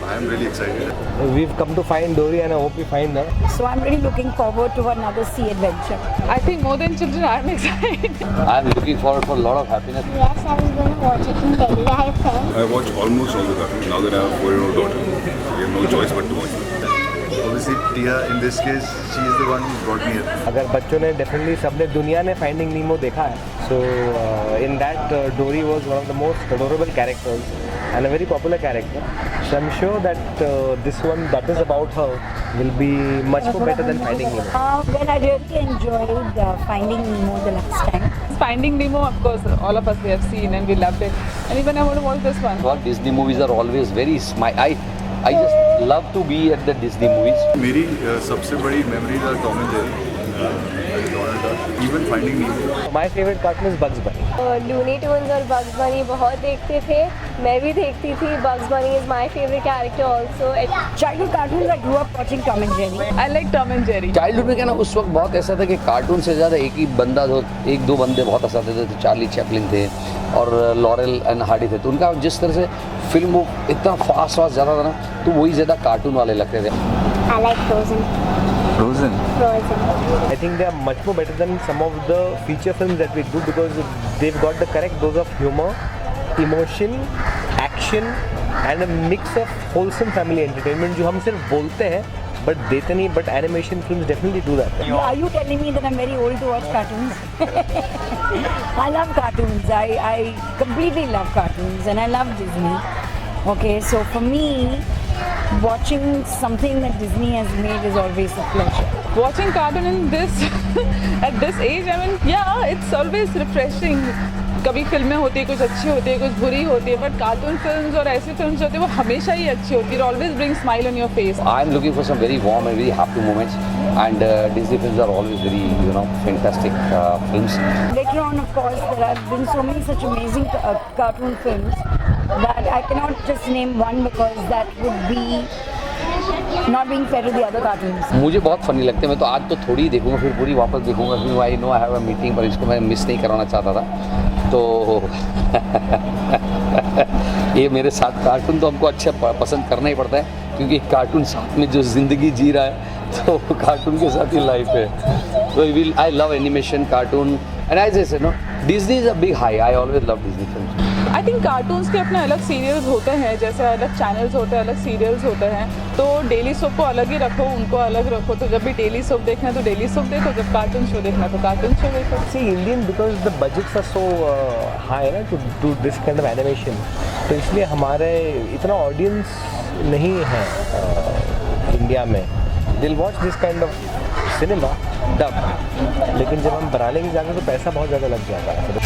I am really excited. We've come to find Dory and I hope we find her. So I'm really looking forward to another sea adventure. I think more than children, I'm excited. I'm looking forward for a lot of happiness. Yes, I was going to watch it in Delhi. I have friends. I watch almost all the cartoons now that I have a 4-year-old daughter. We have no choice but to watch them. Obviously, Tia, in this case, she is the one who brought me here. अगर बच्चों ने definitely सबने दुनिया ने finding नीमो देखा है. So in that Dory was one of the most adorable characters and a very popular character. So I'm sure that this one that is about her will be much more better than Finding Nemo. Well, I really enjoyed Finding Nemo the last time. Finding Nemo, of course, all of us we have seen and we loved it. And even I want to watch this one. Well, Disney movies are always very I just love to be at the Disney movies. मेरी सबसे बड़ी memories are Tom and Jerry, Donald Duck, even Finding Nemo. My favorite cartoon is Bugs Bunny. Looney Tunes और Bugs Bunny बहुत देखते थे. मैं भी देखती थी. बग्स बनी is my favourite character also. Childhood cartoons, I grew up watching Tom and Jerry. I like Tom and Jerry. Childhood में क्या ना उस वक्त बहुत ऐसा था कि कार्टून से ज़्यादा एक दो बंदे बहुत हंसाते थे. तो चार्ली चैपलिन थे और लॉरेल एंड हार्डी थे. तो उनका जिस तरह से फिल्म वो इतना फास्ट जाता था ना, तो वही ज़्यादा कार्टून वाले लगते थे. I like Frozen. Frozen. I think they are much more better than some of the feature films that we do because they've got the correct dose of humor, emotion, action and a mix of wholesome family entertainment जो हम सिर्फ बोलते हैं but देते नहीं. But animation films definitely do that. Are you telling me that I'm very old to watch cartoons? I love cartoons. I completely love cartoons and I love Disney. Okay, so for me, watching something that Disney has made is always a pleasure. Watching cartoon in this at this age, I mean, yeah, it's always refreshing. कभी फिल्में होती है, कुछ अच्छी होती है, कुछ बुरी होती है, बट कार्टून फिल्म्स और ऐसी फिल्म्स होती है वो हमेशा ही अच्छी होती है. Always bring smile on your face. I'm looking for some very warm and very happy moments, and Disney films are always very fantastic films. Later on, of course, there have been so many such amazing cartoon films that I cannot just name one because that would be not being fair to the other cartoons. मुझे बहुत funny लगते हैं. मैं तो आज तो थोड़ी ही देखूंगा, फिर पूरी वापस देखूंगा. फिर I know I have a meeting, पर इसको मैं मिस नहीं कराना चाहता था. तो ये मेरे साथ कार्टून तो हमको अच्छा पसंद करना ही पड़ता है, क्योंकि कार्टून साथ में जो ज़िंदगी जी रहा है तो कार्टून के साथ ही लाइफ है. तो I love animation, cartoon and as I said no, Disney is a big high. I always love Disney films. I think cartoons के अपने अलग सीरियल्स होते हैं, जैसे अलग चैनल्स होते हैं, अलग सीरियल्स होते हैं. तो डेली सोप को अलग ही रखो, उनको अलग रखो. तो जब भी डेली सोप देखना है तो डेली सोप देखो, जब कार्टून शो देखना है तो कार्टून शो देखो. See, Indian because the budgets are so high ना to do this kind of animation. तो इसलिए हमारे इतना ऑडियंस नहीं है इंडिया में. They'll watch this kind of cinema dub. लेकिन जब हम बनाने की जाते हैं तो पैसा बहुत ज़्यादा लग जाता है.